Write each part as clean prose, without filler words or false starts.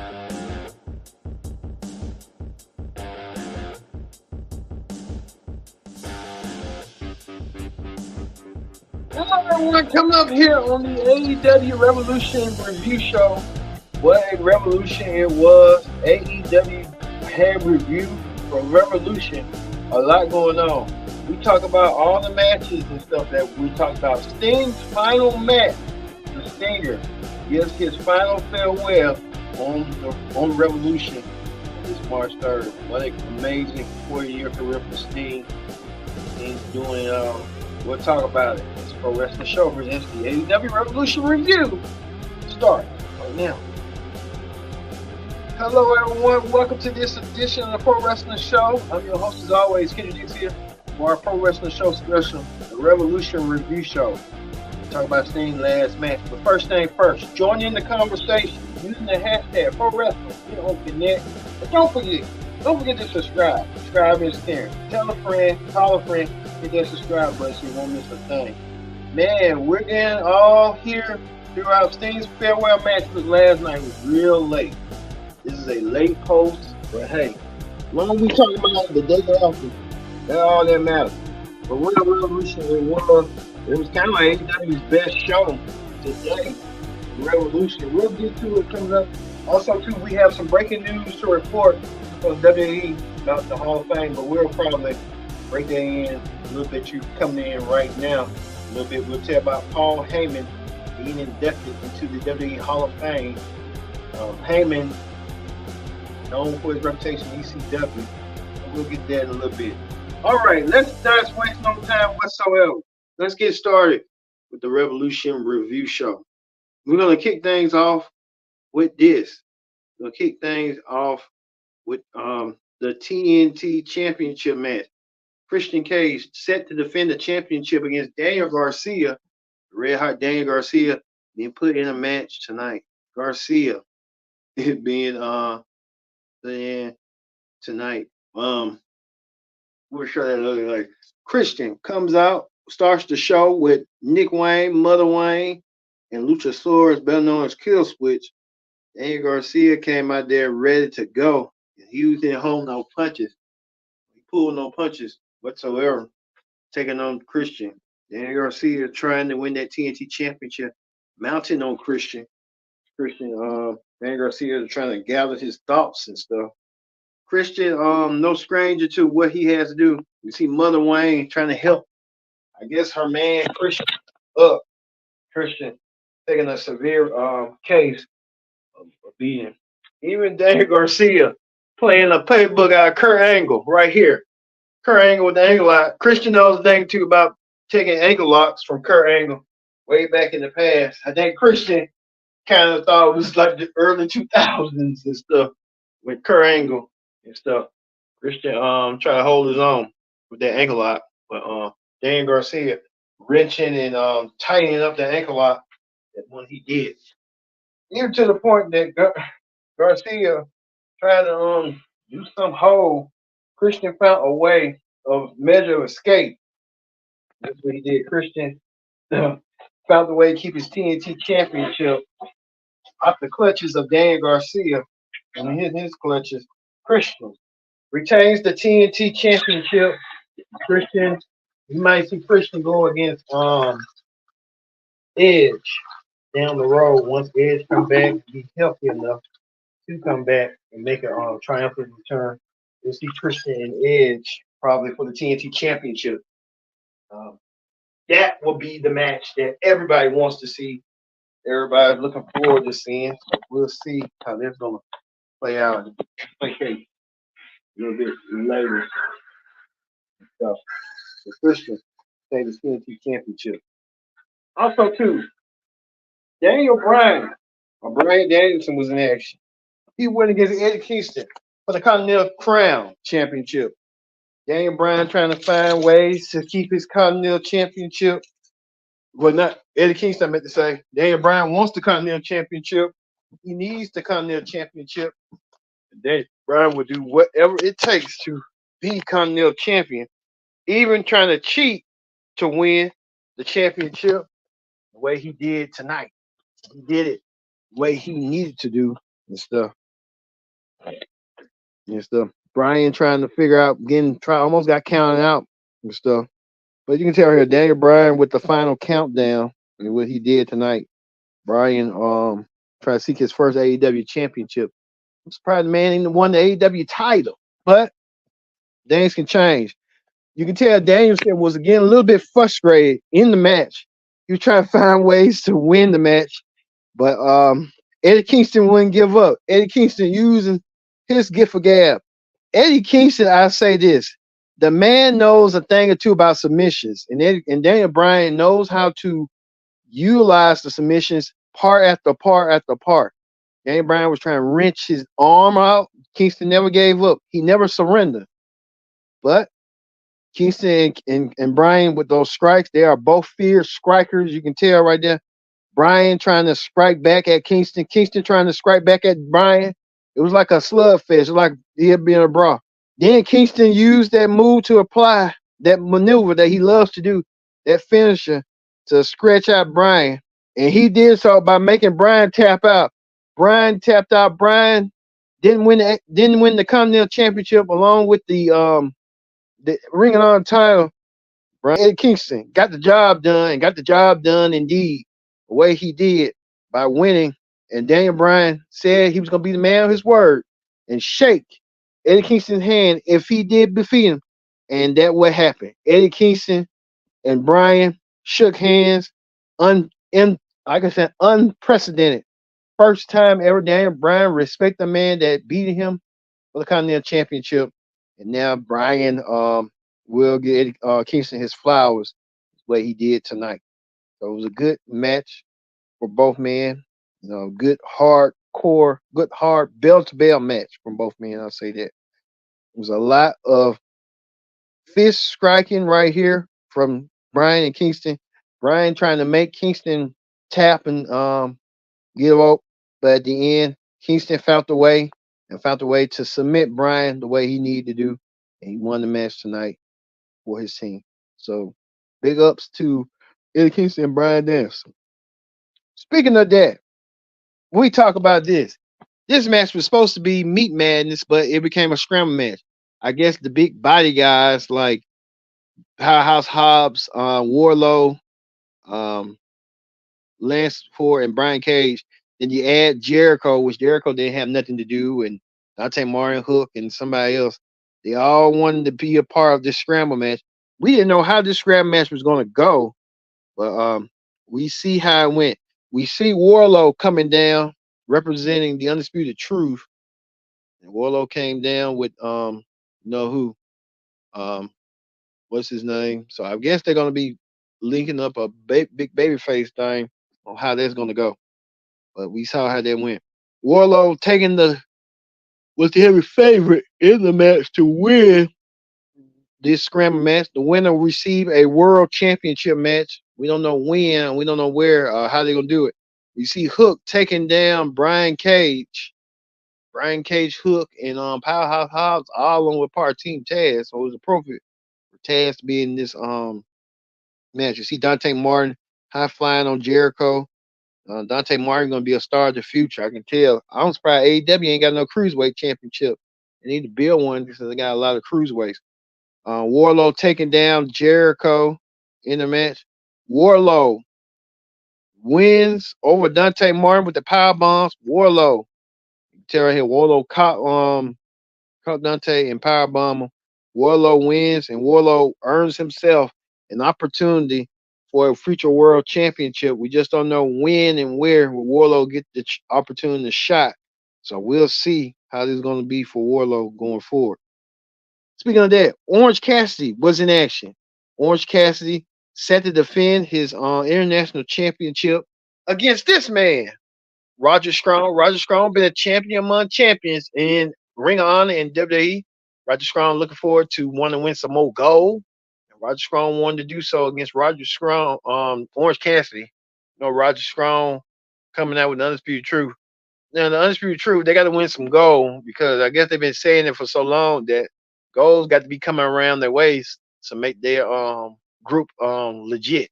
Hello, everyone. Coming up here on the AEW Revolution Review Show. What a revolution it was. AEW had review for Revolution. A lot going on. We talk about all the matches and stuff that we talked about. Sting's final match. The Stinger gives his final farewell on Revolution this March 3rd. What an amazing 4-year career for Sting. Sting's doing we'll talk about it. It's Pro Wrestling Show presents the AEW Revolution Review. Start right now. Hello, everyone. Welcome to this edition of the Pro Wrestling Show. I'm your host, as always, Kenny Dix here for our Pro Wrestling Show special, the Revolution Review Show. Talk about Sting's last match. But first thing first, join in the conversation using the hashtag Pro Wrestling. You know, connect. But don't forget to subscribe. Subscribe is caring. Tell a friend, call a friend, hit that subscribe button so you won't miss a thing. Man, we're getting all here throughout Sting's farewell match, but last night was real late. This is a late post, but hey, long as we talking about the day after, that's all that matters. But what a revolution it was kind of like AEW's best show today. Revolution. We'll get to it coming up. Also, too, we have some breaking news to report from WWE about the Hall of Fame, but we'll probably break that in a little bit. You coming in right now. A little bit. We'll tell about Paul Heyman being inducted into the WWE Hall of Fame. Heyman, known for his reputation in ECW. We'll get that in a little bit. All right, let's not waste no time whatsoever. Let's get started with the Revolution Review Show. We're going to kick things off with this. We're going to kick things off with the TNT Championship match. Christian Cage set to defend the championship against Daniel Garcia. Red Hot Daniel Garcia being put in a match tonight. Garcia is being tonight. We're sure that looks like Christian comes out, starts the show with Nick Wayne, Mother Wayne, and Luchasaurus, better known as Kill Switch. Daniel Garcia came out there ready to go. He didn't hold no punches. He pulled no punches whatsoever, taking on Christian. Daniel Garcia trying to win that TNT championship, mounting on Christian. Daniel Garcia is trying to gather his thoughts and stuff. Christian, no stranger to what he has to do. You see Mother Wayne trying to help, I guess, her man Christian up. Christian taking a severe case of beating. Even Daniel Garcia playing a playbook out of Kurt Angle right here. Kurt Angle with the ankle lock. Christian knows a thing too about taking ankle locks from Kurt Angle way back in the past. I think Christian kind of thought it was like the early 2000s and stuff with Kurt Angle and stuff. Christian trying to hold his own with that ankle lock, but Daniel Garcia wrenching and tightening up the ankle lock when he did. Even to the point that Garcia tried to do some hold. Christian found a way of measure of escape. That's what he did. Christian found a way to keep his TNT championship off the clutches of Daniel Garcia. And in his clutches, Christian retains the TNT championship. Christian, you might see Christian go against Edge down the road once Edge come back, be healthy enough to come back and make a triumphant return. You'll see Christian and Edge probably for the TNT championship. That will be the match that everybody wants to see. Everybody's looking forward to seeing. So we'll see how that's going to play out. Okay, a little bit later. So Christian take the TNT championship. Also, too, Daniel Bryan, or Bryan Danielson was in action. He went against Eddie Kingston for the Continental Crown Championship. Daniel Bryan trying to find ways to keep his Continental Championship. Well, not Eddie Kingston, I meant to say. Daniel Bryan wants the Continental Championship. He needs the Continental Championship. Daniel Bryan would do whatever it takes to be Continental Champion, even trying to cheat to win the championship the way he did tonight. He did it the way he needed to do and stuff. and stuff. Brian trying to figure out, almost got counted out and stuff. But you can tell here, Daniel Bryan with the final countdown and what he did tonight. Brian trying to seek his first AEW championship. I'm surprised the man ain't won the AEW title, but things can change. You can tell Danielson was again a little bit frustrated in the match. He was trying to find ways to win the match, but Eddie Kingston wouldn't give up. Eddie Kingston using his gift of gab. Eddie Kingston, I say this: the man knows a thing or two about submissions, and Daniel Bryan knows how to utilize the submissions part after part after part. Daniel Bryan was trying to wrench his arm out. Kingston never gave up. He never surrendered. But Kingston and Bryan with those strikes, they are both fierce strikers. You can tell right there. Bryan trying to strike back at Kingston. Kingston trying to strike back at Bryan. It was like a slugfest, like he had been a brawl. Then Kingston used that move to apply that maneuver that he loves to do, that finisher, to stretch out Bryan. And he did so by making Bryan tap out. Bryan tapped out. Bryan didn't win the Continental Championship along with the Ring of Honor title. Brian Eddie Kingston got the job done and got the job done indeed the way he did by winning. And Daniel Bryan said he was going to be the man of his word and shake Eddie Kingston's hand if he did defeat him. And that what happened. Eddie Kingston and Bryan shook hands. Like I said, unprecedented. First time ever Daniel Bryan respect the man that beat him for the Continental Championship. And now Bryan will get Kingston his flowers what he did tonight. So it was a good match for both men. You know, good hardcore, good hard bell to bell match from both men. I'll say that. It was a lot of fist striking right here from Bryan and Kingston. Bryan trying to make Kingston tap and give up, but at the end, Kingston found a way to submit Bryan the way he needed to do, and he won the match tonight for his team. So big ups to Eddie Kingston and Bryan Danielson. Speaking of that, we talk about this. This match was supposed to be Meat Madness, but it became a scramble match. I guess the big body guys like Powerhouse Hobbs, Warlow, um, Lance Ford, and Brian Cage. Then you add Jericho, which Jericho didn't have nothing to do, and Dante Martin, Hook, and somebody else. They all wanted to be a part of this scramble match. We didn't know how this scramble match was going to go, but we see how it went. We see Warlow coming down, representing the Undisputed Truth. And Warlow came down with you know who, um, what's his name? So I guess they're going to be linking up a big babyface thing on how that's going to go. But we saw how that went. Warlow taking was the heavy favorite in the match to win this scramble match. The winner will receive a world championship match. We don't know when, we don't know where, how they're gonna do it. We see Hook taking down Brian Cage. Brian Cage, Hook, and Powerhouse Hobbs all on with part of Team Taz, so it was appropriate for Taz to be in this match. You see Dante Martin high flying on Jericho. Dante Martin gonna be a star of the future. I can tell. I'm surprised AEW ain't got no cruiserweight championship. They need to build one because they got a lot of cruiserweights. Warlow taking down Jericho in the match. Warlow wins over Dante Martin with the power bombs. Warlow, you can tell right here, Warlow caught Dante and power bomb him. Warlow wins, and Warlow earns himself an opportunity for a future world championship. We just don't know when and where will Warlow get the opportunity to shot. So we'll see how this is going to be for Warlow going forward. Speaking of that, Orange Cassidy was in action. Orange Cassidy set to defend his international championship against this man, Roger Strong. Roger Strong been a champion among champions in Ring of Honor and WWE. Roger Strong looking forward to wanting to win some more gold. And Roger Strong wanted to do so against Roger Strong, Orange Cassidy. You know, Roger Strong coming out with the Undisputed Truth. Now, the Undisputed Truth, they got to win some gold because I guess they've been saying it for so long that gold's got to be coming around their waist to make their group legit.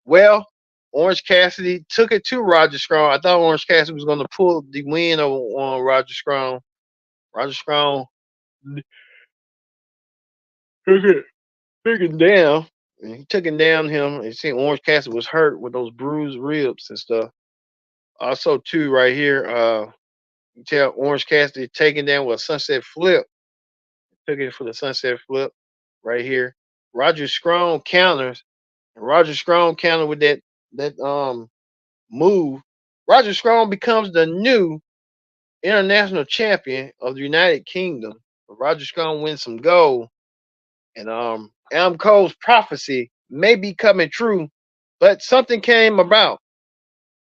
Well, Orange Cassidy took it to Roger Strong. I thought Orange Cassidy was going to pull the win on Roger Strong. Roger Strong took it down. And he took it down him. And see, Orange Cassidy was hurt with those bruised ribs and stuff. Also, too, right here, you tell Orange Cassidy taking down with a sunset flip. Took it for the sunset flip right here. Roger Strong counters. And Roger Strong countered with that move. Roger Strong becomes the new international champion of the United Kingdom. Roger Strong wins some gold. And Adam Cole's prophecy may be coming true, but something came about.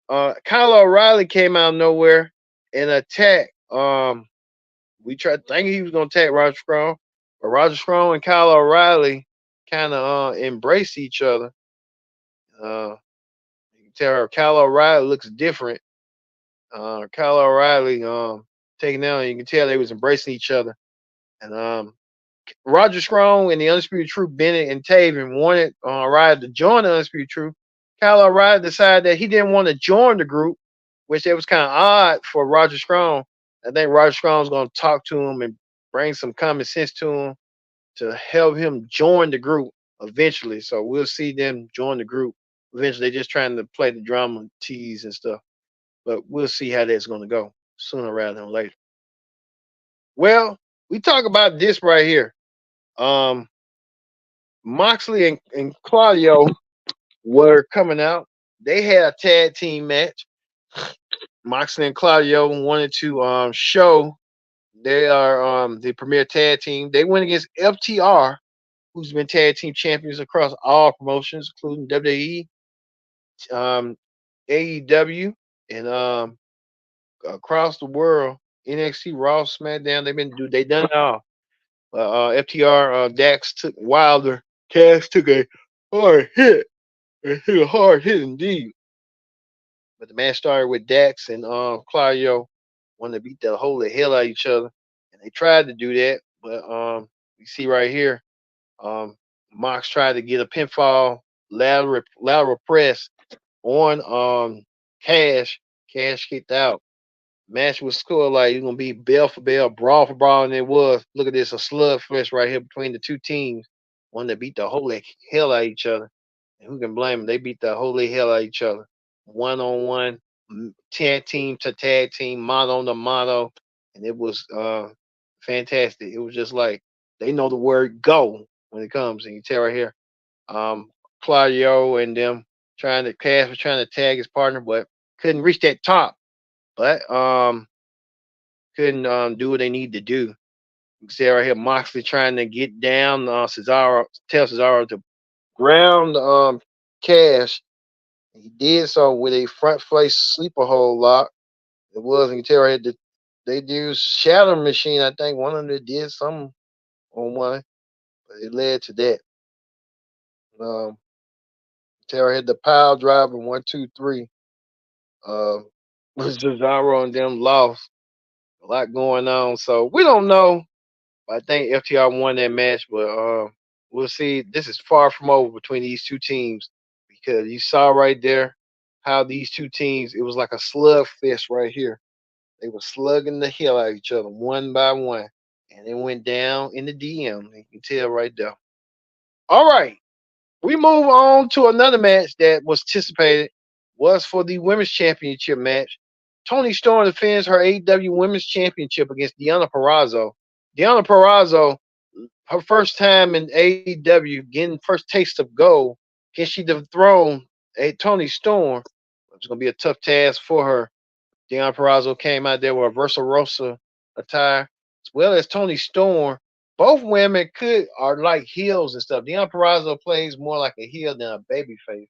Kyle O'Reilly came out of nowhere and attacked. We tried thinking he was gonna attack Roger Strong, but Roger Strong and Kyle O'Reilly kind of embrace each other. You can tell her Kyle O'Reilly looks different. Kyle O'Reilly taking down. You can tell they was embracing each other. And Roger Strong and the Undisputed Truth, Bennett and Taven wanted O'Reilly to join the Undisputed Truth. Kyle O'Reilly decided that he didn't want to join the group, which it was kind of odd for Roger Strong. I think Roger Strong's going to talk to him and bring some common sense to him to help him join the group eventually. So we'll see them join the group eventually. They're just trying to play the drama, tease and stuff. But we'll see how that's going to go sooner rather than later. Well, we talk about this right here. Moxley and Claudio were coming out. They had a tag team match. Moxley and Claudio wanted to show they are the premier tag team. They went against FTR, who's been tag team champions across all promotions, including WWE, AEW, and across the world, NXT, Raw, SmackDown. They done it all. FTR Dax took Wilder. Cass took a hard hit. It hit a hard hit indeed. But the match started with Dax and Claudio wanted to beat the holy hell out of each other. And they tried to do that, but you see right here, Mox tried to get a pinfall lateral press on Cash. Cash kicked out. Match was scored like it's gonna be bell for bell, brawl for brawl, and it was. Look at this, a slugfest right here between the two teams. One that beat the holy hell out of each other. And who can blame them? They beat the holy hell out of each other. One on one, tag team to tag team, mono to mono. And it was fantastic. It was just like they know the word go when it comes. And you tell right here, Claudio and them Cass was trying to tag his partner, but couldn't reach that top. But couldn't do what they need to do. You can see right here Moxley trying to get down Cesaro, tell Cesaro to ground Cash. He did so with a front face sleeper hold lock. It was, you can tell right here that they used Shadow Machine. I think one of them did something on one, but it led to that. Tell right here the pile driver 1, 2, 3. Cesaro and them lost. A lot going on, so we don't know. I think FTR won that match, but we'll see. This is far from over between these two teams because you saw right there how these two teams, it was like a slug fest right here. They were slugging the hell out of each other one by one, and it went down in the DM. You can tell right there. All right, we move on to another match that was anticipated, was for the women's championship match. Toni Storm defends her AEW Women's Championship against Deonna Purrazzo. Deonna Purrazzo, her first time in AEW, getting first taste of gold. Can she dethrone Toni Storm? It's going to be a tough task for her. Deonna Purrazzo came out there with a Versa Rosa attire, as well as Toni Storm. Both women are like heels and stuff. Deonna Purrazzo plays more like a heel than a baby face,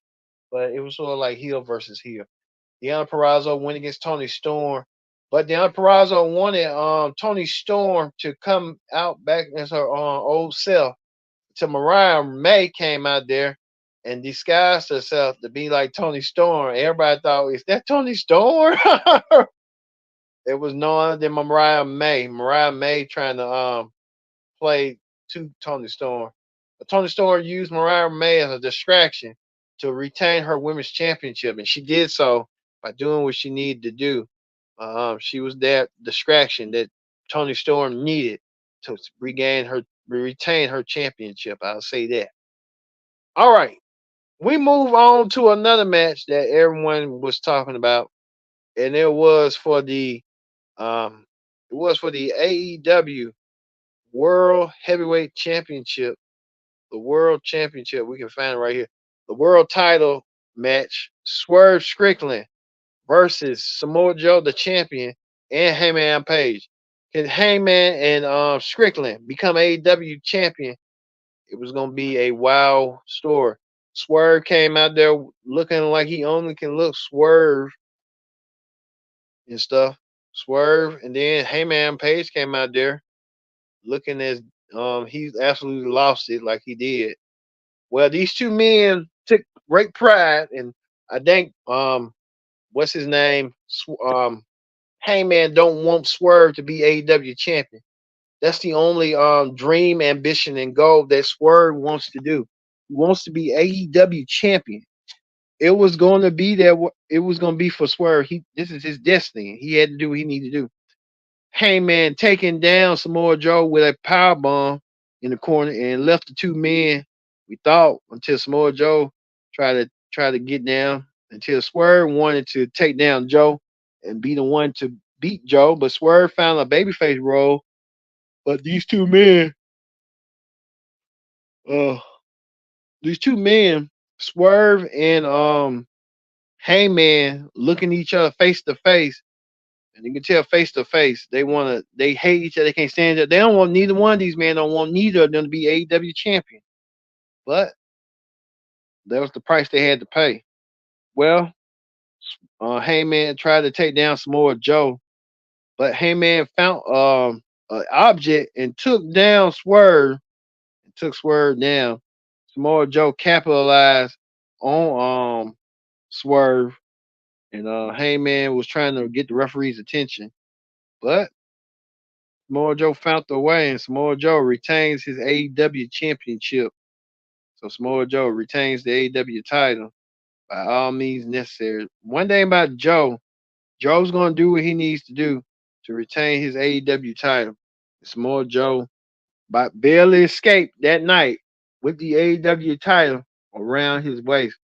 but it was sort of like heel versus heel. Deonna Purrazzo went against Toni Storm, but Deonna Purrazzo wanted Toni Storm to come out back as her old self. Till Mariah May came out there and disguised herself to be like Toni Storm. Everybody thought, is that Toni Storm? It was no other than Mariah May. Mariah May trying to play to Toni Storm. But Toni Storm used Mariah May as a distraction. to retain her women's championship, and she did so by doing what she needed to do. She was that distraction that Tony Storm needed to retain her championship. I'll say that. All right, we move on to another match that everyone was talking about, and um, it was for the AEW World Heavyweight Championship, the World Championship. We can find it right here. The World Title match: Swerve Strickland versus Samoa Joe, the champion, and Hangman Page. Can Hangman and Strickland become AEW champion? It was gonna be a wild story. Swerve came out there looking like he only can look Swerve and stuff. Swerve, and then Heyman Page came out there looking as he's absolutely lost it like he did. Well, these two men took great pride, and I think what's his name? Heyman don't want Swerve to be AEW champion. That's the only dream, ambition, and goal that Swerve wants to do. He wants to be AEW champion. It was going to be there. It was going to be for Swerve. This is his destiny. He had to do what he needed to do. Hangman taking down Samoa Joe with a power bomb in the corner and left the two men. We thought until Samoa Joe tried to get down until Swerve wanted to take down Joe and be the one to beat Joe, but Swerve found a babyface role. But uh, these two men, Swerve and Hangman, looking at each other face to face, and you can tell face to face they hate each other, they can't stand it. They don't want neither one of these men don't want neither of them to be AEW champion. But that was the price they had to pay. Well, Heyman tried to take down Samoa Joe, but Heyman found an object and took down Swerve and took Swerve down. Samoa Joe capitalized on Swerve, and Heyman was trying to get the referee's attention, but Samoa Joe found the way, and Samoa Joe retains his AEW championship. So Samoa Joe retains the AEW title by all means necessary. One thing about Joe's going to do what he needs to do to retain his AEW title. Samoa Joe barely escaped that night with the AEW title around his waist.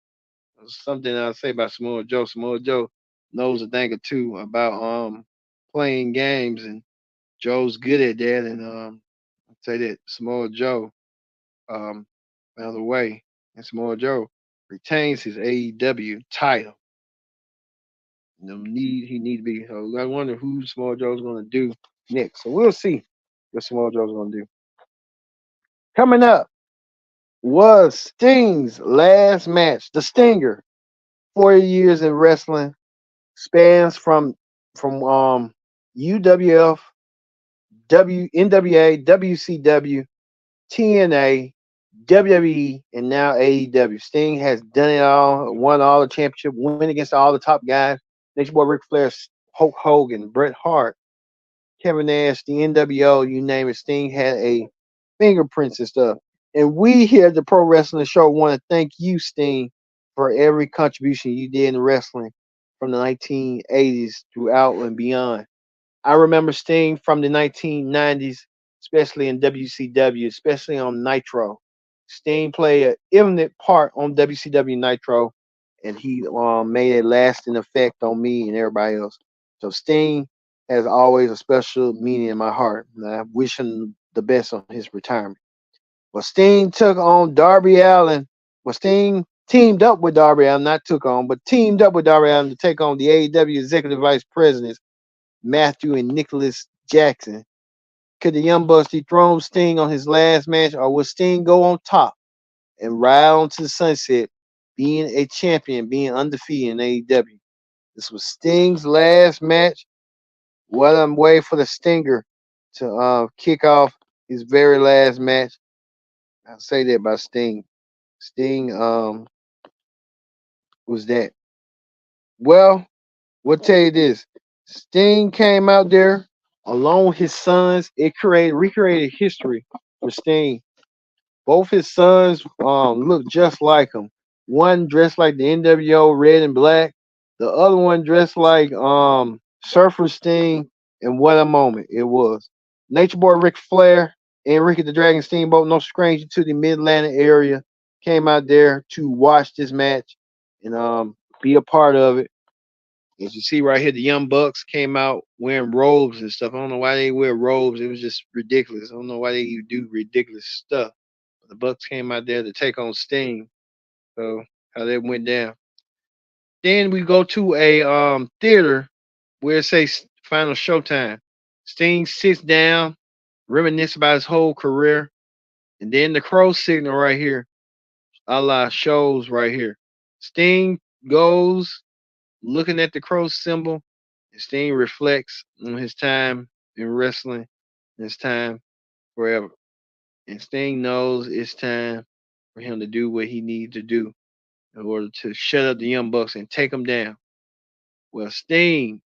That's something I'll say about Samoa Joe. Samoa Joe knows a thing or two about playing games, and Joe's good at that. And I'd say that Samoa Joe um, found a way, and Samoa Joe retains his AEW title. He need to be. So I wonder who Samoa Joe's going to do next. So we'll see what Samoa Joe's going to do. Coming up was Sting's last match. The Stinger, 40 years in wrestling, spans from UWF, NWA, WCW, TNA, WWE, and now AEW. Sting has done it all, won all the championship, win against all the top guys. Next boy, Ric Flair, Hulk Hogan, Bret Hart, Kevin Nash, the NWO, you name it. Sting had a fingerprints and stuff. And we here at the Pro Wrestling Show want to thank you, Sting, for every contribution you did in wrestling from the 1980s throughout and beyond. I remember Sting from the 1990s, especially in WCW, especially on Nitro. Sting played an eminent part on WCW Nitro, and he made a lasting effect on me and everybody else. So Sting has always a special meaning in my heart, and I wish him the best on his retirement. Well, Sting took on Darby Allin. Well, Sting teamed up with Darby Allin, not took on, but teamed up with Darby Allin to take on the AEW Executive Vice Presidents, Matthew and Nicholas Jackson. Could the Young Bucks dethrone Sting on his last match, or will Sting go on top and ride on to the sunset, being a champion, being undefeated in AEW? This was Sting's last match. What I'm waiting for the Stinger to kick off his very last match. I'll say that about Sting. Sting was that. Well, we'll tell you this. Sting came out there along with his sons. It recreated history for Sting. Both his sons look just like him. One dressed like the NWO, red and black. The other one dressed like Surfer Sting. And what a moment it was! Nature Boy Ric Flair and Ricky the Dragon Steamboat, no stranger to the Mid Atlantic area, came out there to watch this match and be a part of it. As you see right here, the Young Bucks came out wearing robes and stuff. I don't know why they wear robes. It was just ridiculous. I don't know why they do ridiculous stuff. But the Bucks came out there to take on Sting. So how that went down. Then we go to a theater where it says final showtime. Sting sits down, reminisce about his whole career, and then the crow signal right here, a la shows right here. Sting goes looking at the crow symbol, and Sting reflects on his time in wrestling, his time forever. And Sting knows it's time for him to do what he needs to do in order to shut up the Young Bucks and take them down. Well, Sting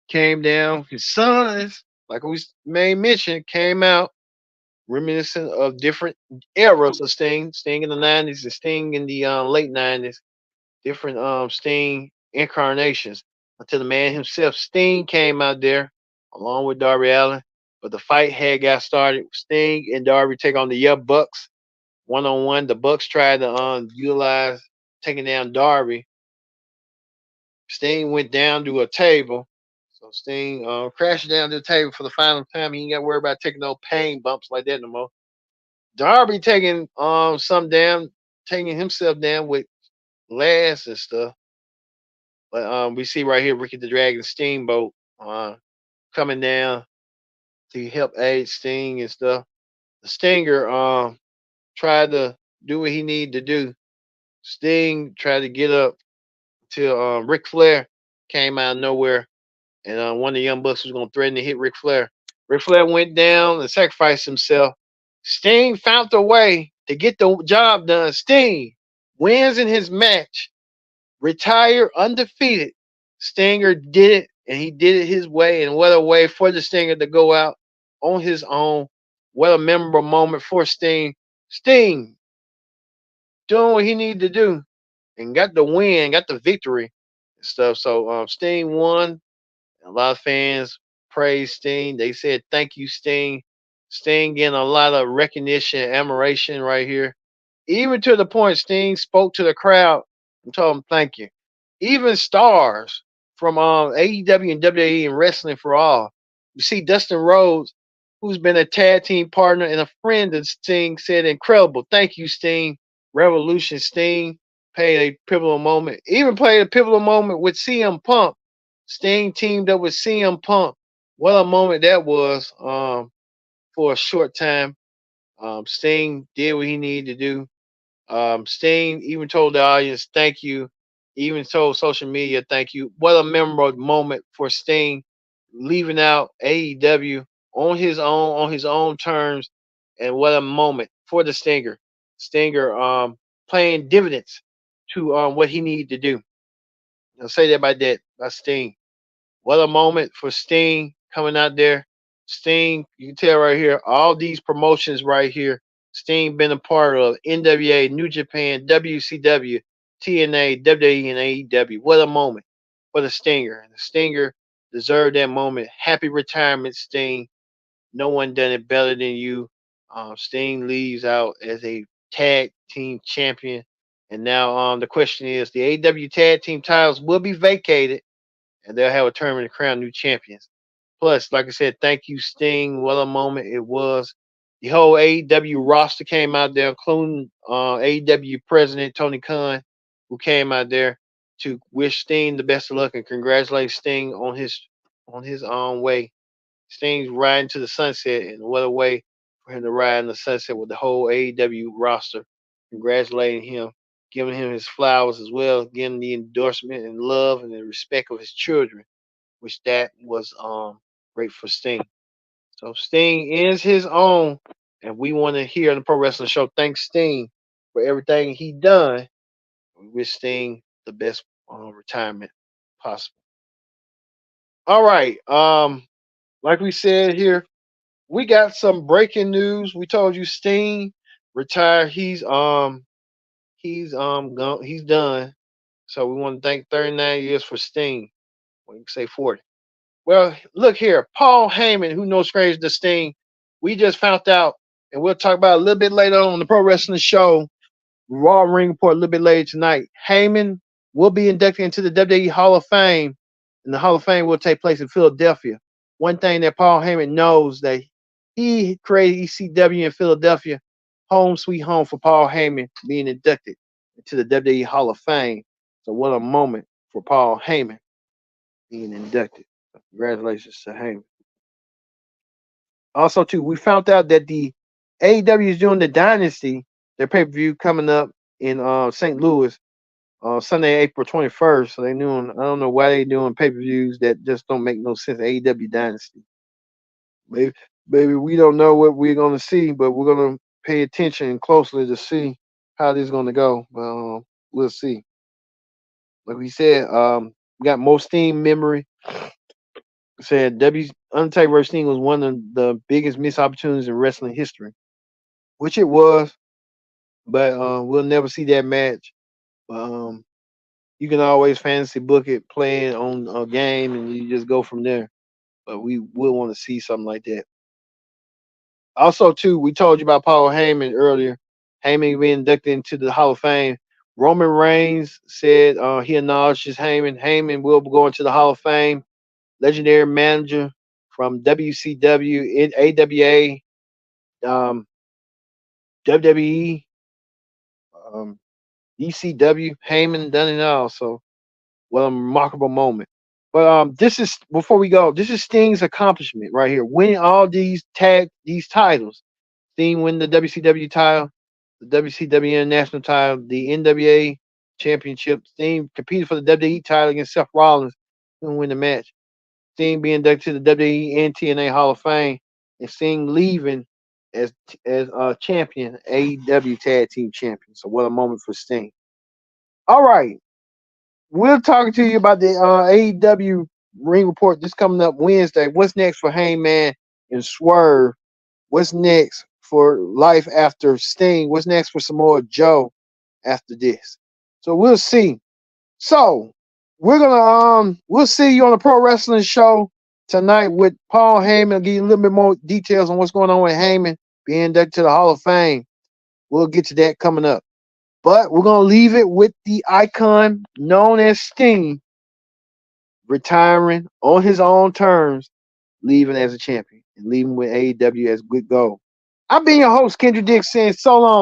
came down. His sons, like we made mention, came out reminiscent of different eras of Sting. Sting in the '90s and Sting in the late '90s. Different Sting incarnations. Until the man himself, Sting, came out there along with Darby Allin. But the fight had got started. Sting and Darby take on the Young Bucks 1-on-1. The Bucks tried to utilize taking down Darby. Sting went down to a table. So Sting crashed down to the table for the final time. He ain't got to worry about taking no pain bumps like that no more. Darby taking some down, taking himself down with lads and stuff. But we see right here Ricky the Dragon Steamboat coming down to help aid Sting and stuff. The Stinger tried to do what he needed to do. Sting tried to get up till Ric Flair came out of nowhere, and one of the Young Bucks was going to threaten to hit Ric Flair. Ric Flair went down and sacrificed himself. Sting found a way to get the job done. Sting wins in his match, retire undefeated. Stinger did it, and he did it his way. And what a way for the Stinger to go out on his own. What a memorable moment for Sting. Sting doing what he needed to do and got the win, got the victory and stuff. So Sting won. A lot of fans praised Sting. They said, "Thank you, Sting." Sting getting a lot of recognition and admiration right here. Even to the point Sting spoke to the crowd and told them thank you. Even stars from AEW and WWE and Wrestling for All. You see Dustin Rhodes, who's been a tag team partner and a friend of Sting, said, "Incredible. Thank you, Sting." Revolution Sting played a pivotal moment. Even played a pivotal moment with CM Punk. Sting teamed up with CM Punk. What a moment that was for a short time. Sting did what he needed to do. Sting even told the audience, "Thank you." Even told social media, "Thank you." What a memorable moment for Sting, leaving out AEW on his own terms, and what a moment for the Stinger. Stinger playing dividends to what he needed to do. I'll say that by that by Sting. What a moment for Sting coming out there. Sting, you can tell right here, all these promotions right here, Sting been a part of NWA, New Japan, WCW, TNA, WWE, and AEW. What a moment for the Stinger. And the Stinger deserved that moment. Happy retirement, Sting. No one done it better than you. Sting leaves out as a tag team champion. And now the question is the AEW tag team titles will be vacated and they'll have a tournament to crown new champions. Plus, like I said, thank you, Sting. What a moment it was. The whole AEW roster came out there, including AEW president Tony Khan, who came out there to wish Sting the best of luck and congratulate Sting on his own way. Sting's riding to the sunset, and what a way for him to ride in the sunset with the whole AEW roster, congratulating him, giving him his flowers as well, giving the endorsement and love and the respect of his children, which that was great for Sting. So Sting is his own, and we want to hear on the Pro Wrestling Show. Thanks Sting for everything he done. We wish Sting the best retirement possible. All right, like we said here, we got some breaking news. We told you Sting retired. he's gone. He's done. So we want to thank 39 years for Sting. Well, you can say 40. Well, look here, Paul Heyman, who knows Strange the Sting. We just found out, and we'll talk about it a little bit later on the Pro Wrestling Show, Raw Ring Report a little bit later tonight. Heyman will be inducted into the WWE Hall of Fame, and the Hall of Fame will take place in Philadelphia. One thing that Paul Heyman knows that he created ECW in Philadelphia, home sweet home for Paul Heyman being inducted into the WWE Hall of Fame. So what a moment for Paul Heyman being inducted. Congratulations to Heyman. Also, too, we found out that the AEW is doing the Dynasty, their pay-per-view coming up in St. Louis, Sunday, April 21st. So they're doing, I don't know why they're doing pay-per-views that just don't make no sense. AEW Dynasty. Maybe we don't know what we're gonna see, but we're gonna pay attention closely to see how this is gonna go. We'll see. Like we said, we got most Steam memory. Said Undertaker vs. Sting was one of the biggest missed opportunities in wrestling history, which it was, but we'll never see that match. You can always fantasy book it, playing on a game, and you just go from there. But we will want to see something like that. Also, too, we told you about Paul Heyman earlier. Heyman being inducted into the Hall of Fame. Roman Reigns said he acknowledges Heyman. Heyman will go into the Hall of Fame. Legendary manager from WCW, AWA, WWE, ECW. Heyman done it all. So, what a remarkable moment. But this is, before we go, this is Sting's accomplishment right here. Winning all these titles. Sting win the WCW title, the WCW International title, the NWA Championship. Sting competed for the WWE title against Seth Rollins and win the match. Sting being inducted to the WWE and TNA Hall of Fame, and Sting leaving as champion, AEW Tag Team Champion. So what a moment for Sting. All right, we're talking to you about the AEW Ring Report. This coming up Wednesday. What's next for Hangman and Swerve? What's next for life after Sting? What's next for Samoa Joe after this? So we'll see. So we'll see you on the Pro Wrestling Show tonight with Paul Heyman. I'll give you a little bit more details on what's going on with Heyman being inducted to the Hall of Fame. We'll get to that coming up. But we're gonna leave it with the icon known as Sting retiring on his own terms, leaving as a champion and leaving with AEW as good goal. I've been your host, Kendrick Dixon. So long.